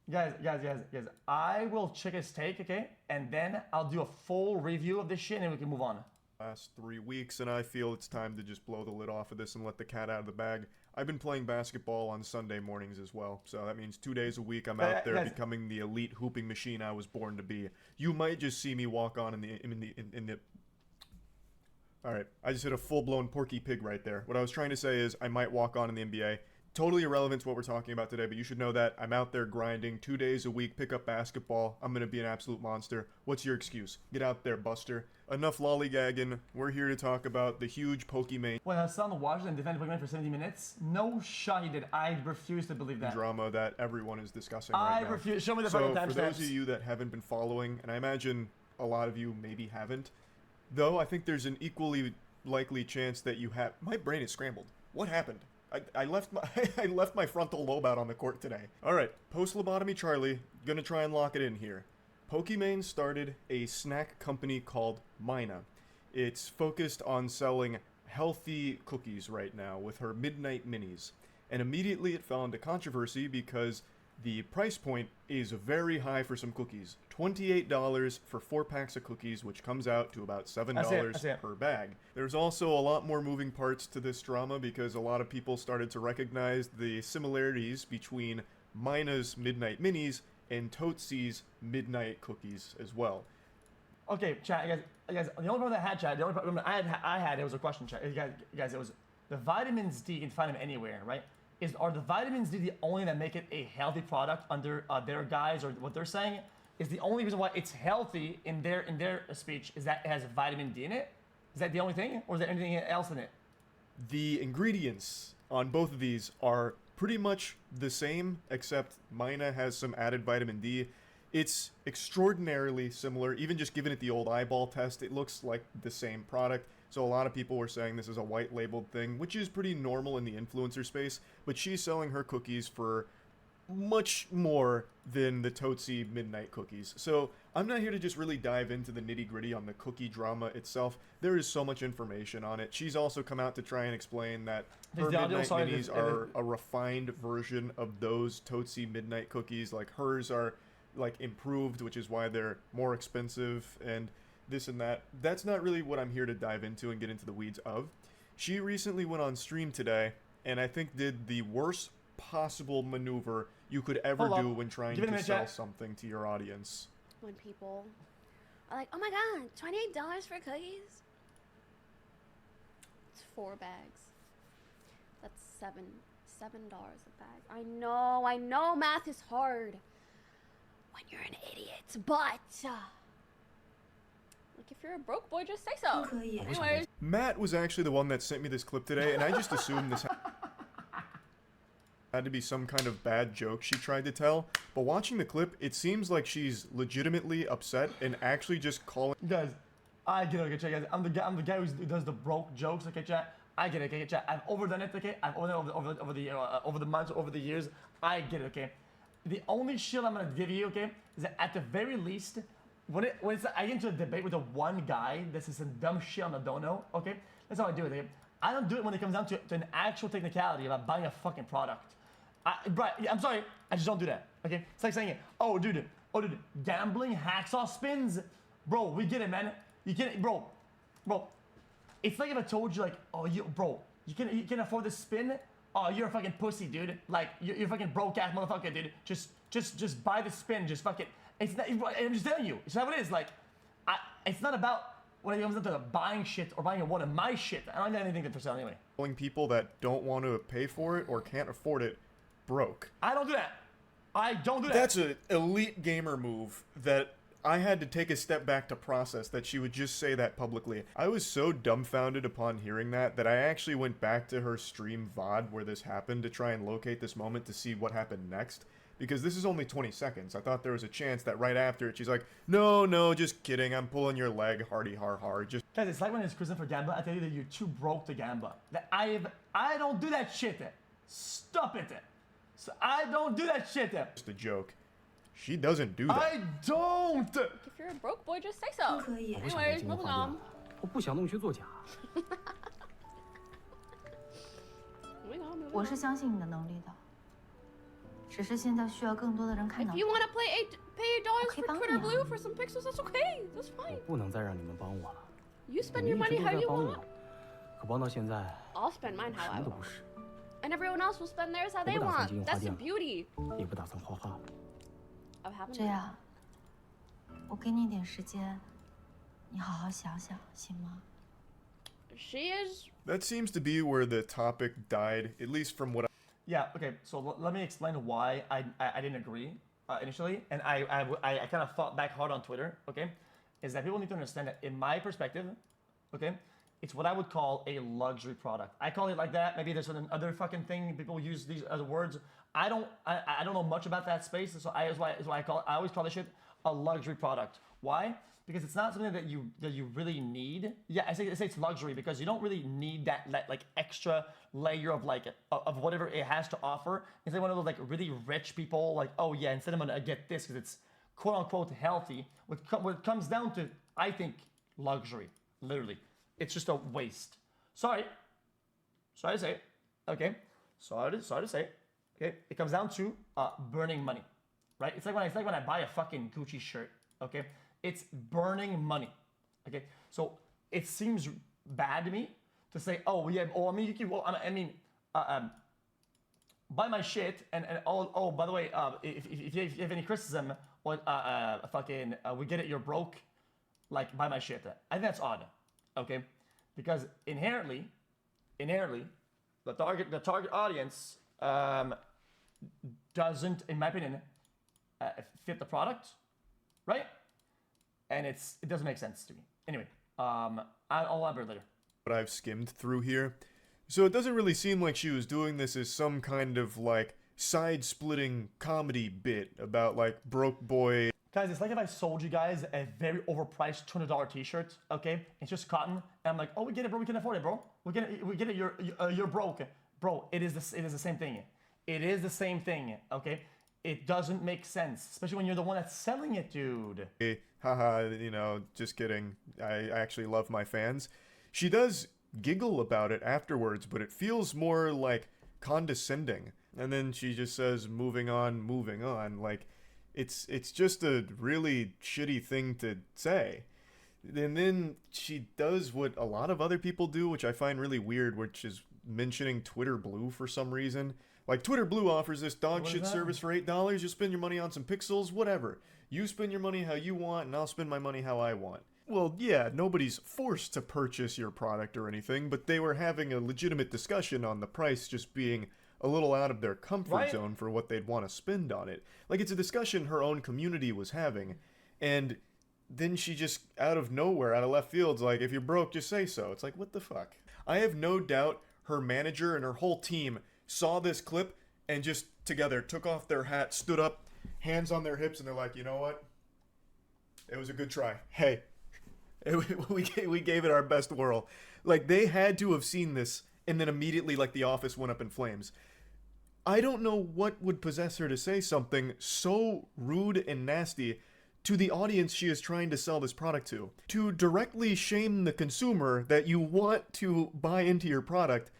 Guys, I will check his take, okay? And then I'll do a full review of this shit and we can move on. Last 3 weeks, and I feel it's time to just blow the lid off of this and let the cat out of the bag. I've been playing basketball on Sunday mornings as well, so that means 2 days a week I'm out there becoming the elite hooping machine I was born to be. You might just see me walk on in the Alright, I just hit a full-blown Porky Pig right there. What I was trying to say is I might walk on in the NBA. Totally irrelevant to what we're talking about today, but you should know that I'm out there grinding 2 days a week, pick up basketball. I'm going to be an absolute monster. What's your excuse? Get out there, Buster. Enough lollygagging. We're here to talk about the huge Pokimane when Hassan watched and defended Pokimane for 70 minutes, no shot he did. I refuse to believe that. Drama that everyone is discussing right now. I refuse. Show me the fucking timestamps. So for those of you that haven't been following, and I imagine a lot of you maybe haven't, though I think there's an equally likely chance that you have. My brain is scrambled. What happened? I left my frontal lobe out on the court today. Alright, post-lobotomy Charlie, gonna try and lock it in here. Pokimane started a snack company called MYNA. It's focused on selling healthy cookies right now with her Midnight Minis. And immediately it fell into controversy because the price point is very high for some cookies. $28 for 4 packs of cookies, which comes out to about $7 per bag. There's also a lot more moving parts to this drama because a lot of people started to recognize the similarities between MYNA's Midnight Minis and Totesi's Midnight Cookies as well. Okay, chat, guys, the only problem I had, chat, the only problem I had, it was a question, chat. Guys, it was the vitamins D, you can find them anywhere, right? Are the vitamins D the only that make it a healthy product under their guise, or what they're saying is the only reason why it's healthy in their speech is that it has vitamin D in it? Is that the only thing, or is there anything else in it? The ingredients on both of these are pretty much the same, except MYNA has some added vitamin D. It's extraordinarily similar. Even just giving it the old eyeball test, it looks like the same product. So a lot of people were saying this is a white labeled thing, which is pretty normal in the influencer space, but she's selling her cookies for much more than the Totesi Midnight cookies. So I'm not here to just really dive into the nitty gritty on the cookie drama itself. There is so much information on it. She's also come out to try and explain that her Midnight Minis are a refined version of those Totesi Midnight cookies. Like hers are like improved, which is why they're more expensive and this and that. That's not really what I'm here to dive into and get into the weeds of. She recently went on stream today and I think did the worst possible maneuver you could ever do when trying to sell something to your audience. When people are like, oh my god, $28 for cookies? It's 4 bags. That's $7 a bag. I know math is hard when you're an idiot, but like if you're a broke boy, just say so. Anyways. Matt was actually the one that sent me this clip today, and I just assumed this had to be some kind of bad joke she tried to tell, but watching the clip, it seems like she's legitimately upset and actually just calling. Guys, I get it, okay, chat, guys. I'm the guy who does the broke jokes, okay, chat. I get it, okay, chat. I've overdone it, okay. I've overdone it over the months, over the years. I get it, okay. The only shit I'm gonna give you, okay, is that at the very least, when I get into a debate with the one guy that says some dumb shit on the dono, okay, that's how I do it, okay. I don't do it when it comes down to an actual technicality about buying a fucking product. I'm sorry, I just don't do that, okay? It's like saying, oh dude, gambling, hacksaw spins, bro, we get it, man. You get it, bro. It's like if I told you, like, oh, you can afford this spin? Oh, you're a fucking pussy, dude. Like, you're a fucking broke-ass motherfucker, dude. Just buy the spin, just fuck it. It's not, I'm just telling you, it's not what it is. Like, it's not about when it comes down to buying shit or buying one of my shit. I don't got anything for sale anyway. Calling people that don't want to pay for it or can't afford it broke. I don't do that. I don't do that. That's an elite gamer move that I had to take a step back to process that she would just say that publicly. I was so dumbfounded upon hearing that I actually went back to her stream VOD where this happened to try and locate this moment to see what happened next. Because this is only 20 seconds. I thought there was a chance that right after it, she's like, no, just kidding. I'm pulling your leg, hardy har. Just guys, it's like when it's prison for gambling. I tell you that you're too broke to gamble. That I don't do that shit. Stop it. So I don't do that shit. Just a joke. She doesn't do that. I don't. If you're a broke boy, just say so. Anyways, moving on. Moving on. 只是现在需要更多的人看到 If。you want to pay $8 Okay, for bang Twitter ya. Blue for some pixels, that's okay. That's 我 fine. 不能再让你们帮我了。 You 你 spend 们 your 一 money 直都 how 在 you 帮 want. 我，可帮到现在， I'll spend mine how 什 I 么都 want. 不是， And everyone else will spend theirs how 我 they 不打算 want. 经营花 That's the 店了， beauty 也不打算画画了。 of having 这样，我给你一点时间，你好好想想，行吗？ She is. That seems to be where the topic died, at least from what Yeah, okay, so let me explain why I didn't agree initially, and I kind of fought back hard on Twitter, okay? Is that people need to understand that in my perspective, okay, it's what I would call a luxury product. I call it like that. Maybe there's another fucking thing people use these other words. I don't know much about that space, so I always call this shit a luxury product. Why? Because it's not something that you really need. Yeah, I say it's luxury because you don't really need that like extra layer of like of whatever it has to offer. It's like one of those like really rich people like, oh yeah, instead I'm gonna get this because it's quote unquote healthy. What it comes down to, I think, luxury. Literally, it's just a waste. Sorry to say. Okay, sorry to say. Okay, it comes down to burning money, right? It's like when I buy a fucking Gucci shirt. Okay. It's burning money. Okay, so it seems bad to me to say, oh yeah, oh I mean, buy my shit and oh by the way, if you have any criticism or we get it, you're broke, like buy my shit. I think that's odd. Okay, because inherently, the target audience doesn't, in my opinion, fit the product, right? And it doesn't make sense to me. Anyway, I'll elaborate later. I've skimmed through here. So it doesn't really seem like she was doing this as some kind of like side-splitting comedy bit about like broke boy. Guys, it's like if I sold you guys a very overpriced $200 t-shirt, okay? It's just cotton, and I'm like, oh, we get it, bro. We can afford it, bro. We get it. You're broke, bro. It is the same thing. It is the same thing, okay? It doesn't make sense, especially when you're the one that's selling it, dude. Hey, haha, just kidding. I actually love my fans. She does giggle about it afterwards, but it feels more like condescending. And then she just says, moving on. Like, it's just a really shitty thing to say. And then she does what a lot of other people do, which I find really weird, which is mentioning Twitter Blue for some reason. Like, Twitter Blue offers this dog shit service for $8. You spend your money on some pixels, whatever. You spend your money how you want, and I'll spend my money how I want. Well, yeah, nobody's forced to purchase your product or anything, but they were having a legitimate discussion on the price just being a little out of their comfort zone for what they'd want to spend on it. Like, it's a discussion her own community was having, and then she just, out of nowhere, out of left field's like, if you're broke, just say so. It's like, what the fuck? I have no doubt her manager and her whole team saw this clip and just together took off their hat, stood up, hands on their hips, and they're like, you know what? It was a good try. Hey, we gave it our best whirl. Like, they had to have seen this, and then immediately, like, the office went up in flames. I don't know what would possess her to say something so rude and nasty to the audience she is trying to sell this product to. To directly shame the consumer that you want to buy into your product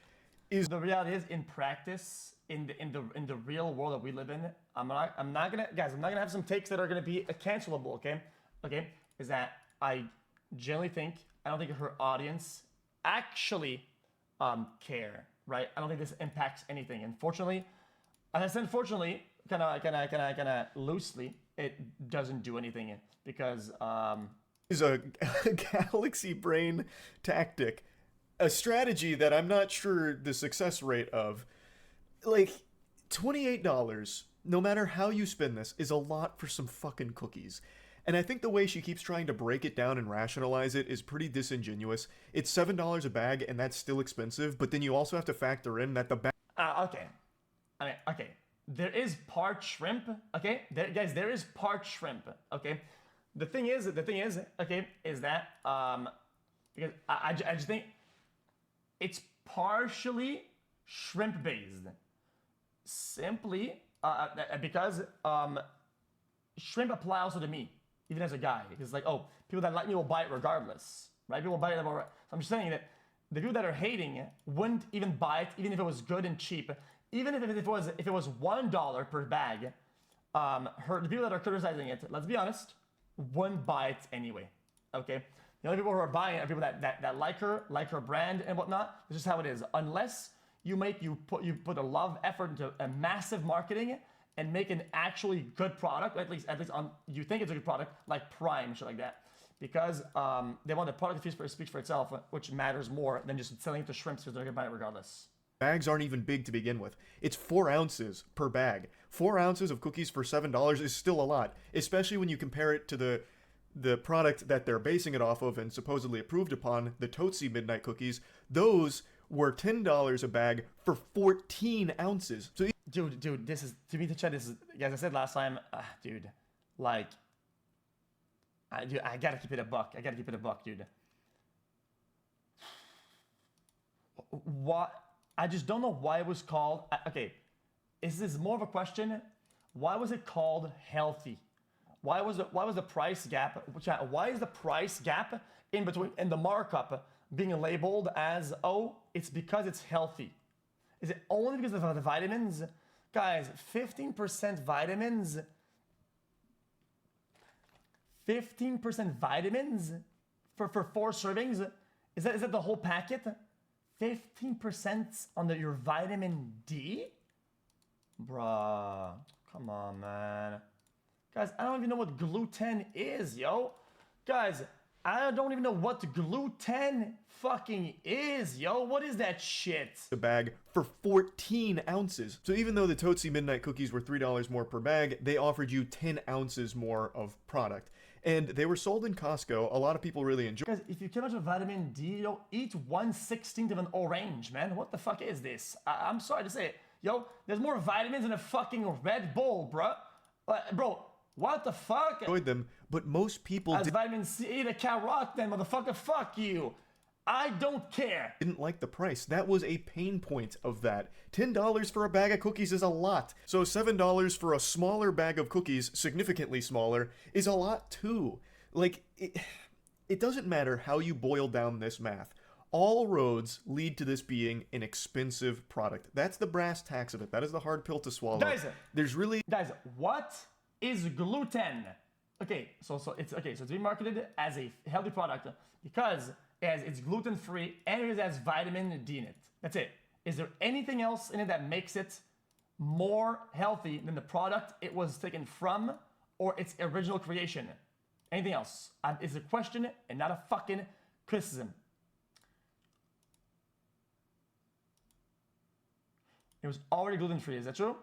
is... The reality is, in practice, in the real world that we live in, I'm not gonna have some takes that are gonna be cancelable, okay? Okay, is that I generally think, I don't think her audience actually care, right? I don't think this impacts anything. Unfortunately, as I said, unfortunately, kind of loosely, it doesn't do anything because is a galaxy brain tactic, a strategy that I'm not sure the success rate of. Like, $28, no matter how you spend this, is a lot for some fucking cookies. And I think the way she keeps trying to break it down and rationalize it is pretty disingenuous. It's $7 a bag, and that's still expensive, but then you also have to factor in that the bag... okay. There is part shrimp, okay? Guys, there is part shrimp, okay? The thing is, okay, is that, because I just think it's partially shrimp-based. Simply because shrimp apply also to me, even as a guy. It's like, oh, people that like me will buy it regardless, right? People buy it. So I'm just saying that the people that are hating wouldn't even buy it, even if it was good and cheap, even if it was $1 per bag, the people that are criticizing it, let's be honest, wouldn't buy it anyway. Okay, the only people who are buying it are people that like her brand and whatnot. This is how it is. Unless you put a lot of effort into a massive marketing and make an actually good product, at least on you think it's a good product, like Prime, shit like that. Because they want the product to speak for itself, which matters more than just selling it to shrimps because they're gonna buy it regardless. Bags aren't even big to begin with. It's 4 ounces per bag. 4 ounces of cookies for $7 is still a lot, especially when you compare it to the product that they're basing it off of and supposedly approved upon, the Tootsie Midnight cookies. Those were $10 a bag for 14 ounces. So, dude, this is, to me, to Chad, this is, as I said last time, dude, like, I gotta keep it a buck. I gotta keep it a buck, dude. What? I just don't know why it was called. Okay, is this more of a question? Why was it called healthy? Why was the price gap? Why is the price gap in between and the markup being labeled as, oh, it's because it's healthy? Is it only because of the vitamins? Guys, 15% vitamins. 15% vitamins for 4 servings? Is that the whole packet? 15% on your vitamin D? Bruh, come on, man. Guys, I don't even know what gluten is, yo. Guys, I don't even know what gluten fucking is, yo. What is that shit? a bag for 14 ounces. So even though the Tootsie Midnight cookies were $3 more per bag, they offered you 10 ounces more of product. And they were sold in Costco. A lot of people really enjoyed. Guys, if you care about vitamin D, yo, eat 1/16 of an orange, man. What the fuck is this? I'm sorry to say it. Yo, there's more vitamins in a fucking Red Bull, bruh. Bro, what the fuck? Enjoyed them, but most people As vitamin C, eat a carrot then, motherfucker. Fuck you. I don't care. didn't like the price. That was a pain point of that. $10 for a bag of cookies is a lot. So $7 for a smaller bag of cookies, significantly smaller, is a lot too. Like, it doesn't matter how you boil down this math. All roads lead to this being an expensive product. That's the brass tacks of it. That is the hard pill to swallow. Guys, Guys, what is gluten? Okay, so it's being marketed as a healthy product because it's gluten-free and it has vitamin D in it. That's it. Is there anything else in it that makes it more healthy than the product it was taken from or its original creation? Anything else? It's a question and not a fucking criticism. It was already gluten-free, is that true?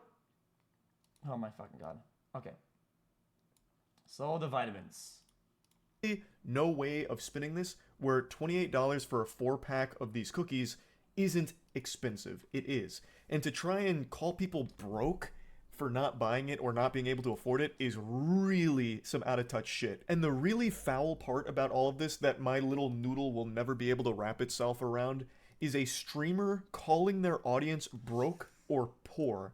Oh my fucking god. Okay. So the vitamins. no way of spinning this where $28 for a 4-pack of these cookies isn't expensive. It is. And to try and call people broke for not buying it or not being able to afford it is really some out-of-touch shit. And the really foul part about all of this that my little noodle will never be able to wrap itself around is a streamer calling their audience broke or poor.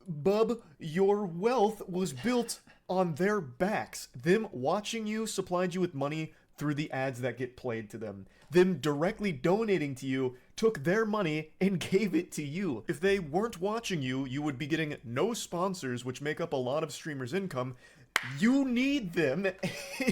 Bub, your wealth was built on their backs. Them watching you supplied you with money through the ads that get played to them. Them directly donating to you took their money and gave it to you. If they weren't watching you, you would be getting no sponsors, which make up a lot of streamers' income. You need them,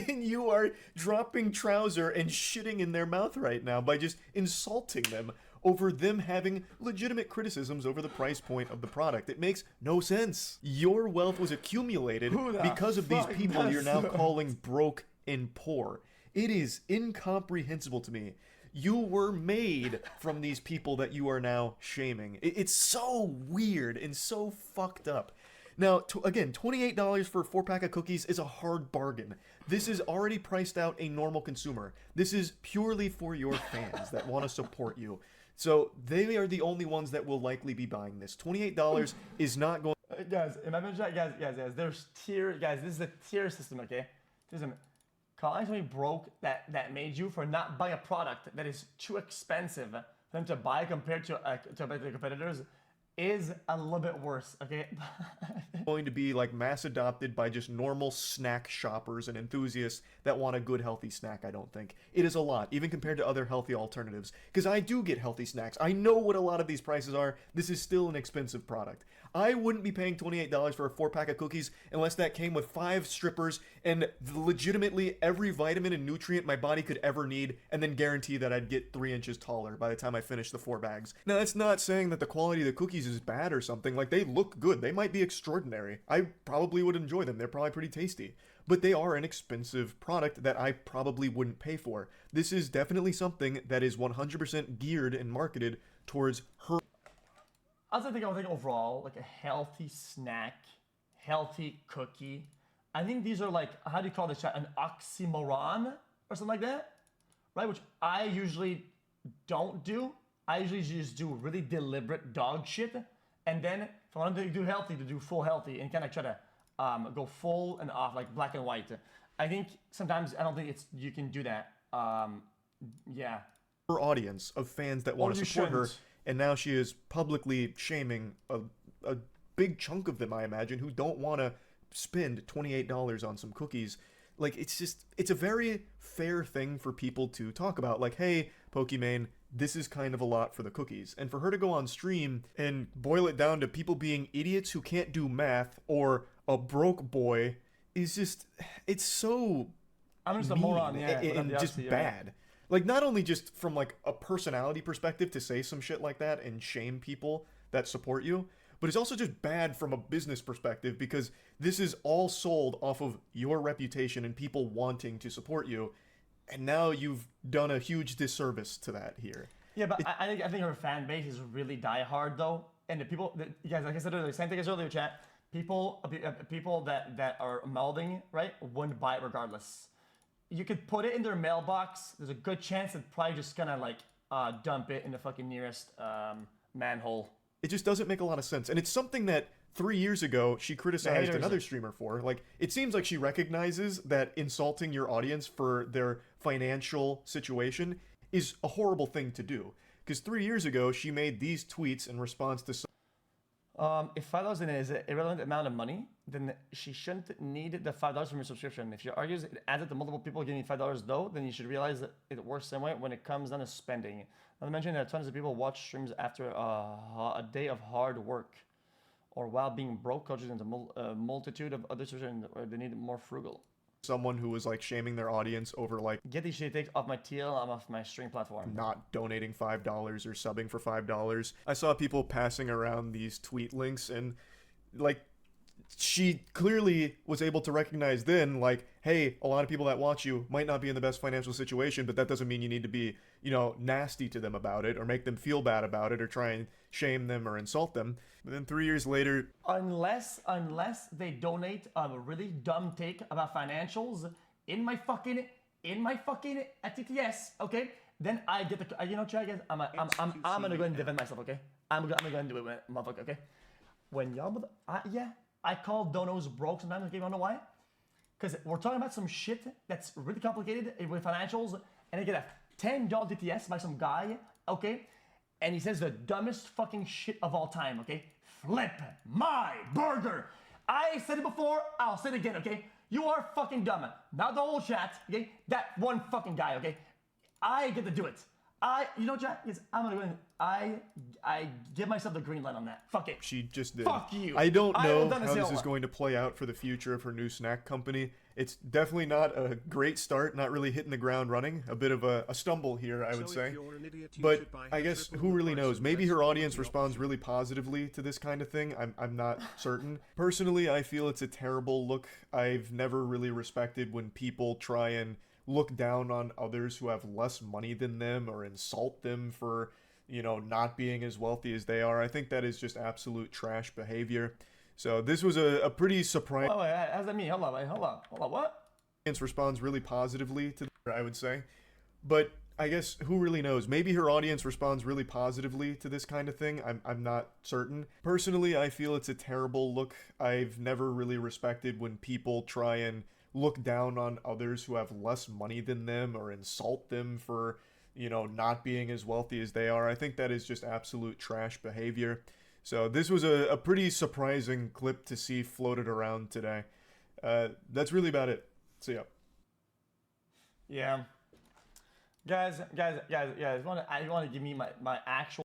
and you are dropping trouser and shitting in their mouth right now by just insulting them over them having legitimate criticisms over the price point of the product. It makes no sense. Your wealth was accumulated because of these people you're now calling broke and poor. It is incomprehensible to me. You were made from these people that you are now shaming. It's so weird and so fucked up. Now, again, $28 for a 4-pack of cookies is a hard bargain. This is already priced out a normal consumer. This is purely for your fans that want to support you. So they are the only ones that will likely be buying this. $28 is not going... Guys, guys, there's tier... Guys, this is a tier system, okay? Calling somebody broke that made you for not buying a product that is too expensive for them to buy compared to competitors is a little bit worse, okay? going to be like mass adopted by just normal snack shoppers and enthusiasts that want a good healthy snack. I don't think it is a lot, even compared to other healthy alternatives, because I do get healthy snacks. I know what a lot of these prices are. This is still an expensive product. I wouldn't be paying $28 for a 4-pack of cookies unless that came with 5 strippers and legitimately every vitamin and nutrient my body could ever need, and then guarantee that I'd get 3 inches taller by the time I finish the 4 bags. Now, that's not saying that the quality of the cookies is bad or something. Like, they look good. They might be extraordinary. I probably would enjoy them. They're probably pretty tasty. But they are an expensive product that I probably wouldn't pay for. This is definitely something that is 100% geared and marketed towards her. I think overall, like a healthy snack, healthy cookie. I think these are like, how do you call this, chat? An oxymoron or something like that, right? Which I usually don't do. I usually just do really deliberate dog shit, and then if I want to do healthy, to do full healthy, and kind of try to go full and off, like black and white. I think sometimes I don't think you can do that. Yeah. Her audience of fans that want to support her. And now she is publicly shaming a big chunk of them, I imagine, who don't want to spend $28 on some cookies. Like, it's a very fair thing for people to talk about. Like, hey, Pokimane, this is kind of a lot for the cookies. And for her to go on stream and boil it down to people being idiots who can't do math or a broke boy is just, it's so I'm just mean a moron, yeah. and just bad. Like, not only just from, like, a personality perspective to say some shit like that and shame people that support you, but it's also just bad from a business perspective because this is all sold off of your reputation and people wanting to support you, and now you've done a huge disservice to that here. Yeah, but I think her fan base is really diehard, though. And the people, guys, like I said earlier, same thing as earlier, chat, people that are melding, right, wouldn't buy it regardless. You could put it in their mailbox. There's a good chance they're probably just gonna like dump it in the fucking nearest manhole. It just doesn't make a lot of sense. And it's something that 3 years ago she criticized another streamer for. Like, it seems like she recognizes that insulting your audience for their financial situation is a horrible thing to do. Because 3 years ago she made these tweets in response to if $5 is an irrelevant amount of money, then she shouldn't need the $5 from your subscription. If she argues it adds it to multiple people getting $5 though, then you should realize that it works the same way when it comes down to spending. Not to mention that tons of people watch streams after a day of hard work, or while being broke, coaches into a multitude of other situations where they need more frugal. Someone who was like shaming their audience over like, get these shit takes off my TL, I'm off my stream platform. Not donating $5 or subbing for $5. I saw people passing around these tweet links, and like, she clearly was able to recognize then, like, hey, a lot of people that watch you might not be in the best financial situation, but that doesn't mean you need to be, you know, nasty to them about it or make them feel bad about it or try and shame them or insult them. But then 3 years later, unless they donate a really dumb take about financials in my fucking TTS, okay? Then I get the, you know, chat guys, I'm gonna go and defend myself, okay? I'm gonna go and do it, motherfucker, okay? When y'all, I call donos broke sometimes, okay? You wanna know why? Because we're talking about some shit that's really complicated with financials, and I get a $10 DTS by some guy, okay? And he says the dumbest fucking shit of all time, okay? Flip my burger. I said it before, I'll say it again, okay? You are fucking dumb. Not the whole chat, okay? That one fucking guy, okay? I get to do it. You know, chat, yes, I'm gonna go in. I give myself the green light on that. Fuck it. She just did. Fuck you. I don't know how this is going to play out for the future of her new snack company. It's definitely not a great start, not really hitting the ground running. A bit of a stumble here, I would say. But I guess who really knows? Maybe her audience responds really positively to this kind of thing. I'm not certain. Personally, I feel it's a terrible look. I've never really respected when people try and look down on others who have less money than them or insult them for, you know, not being as wealthy as they are. I think that is just absolute trash behavior. So this was a pretty surprising. Oh, wait, how's that mean? Hold on, what? Audience responds really positively to that, I would say. But I guess who really knows? Maybe her audience responds really positively to this kind of thing. I'm not certain. Personally, I feel it's a terrible look. I've never really respected when people try and look down on others who have less money than them or insult them for, you know, not being as wealthy as they are. I think that is just absolute trash behavior. So this was a pretty surprising clip to see floated around today. That's really about it. So yeah. Yeah. Guys, I want to give me my actual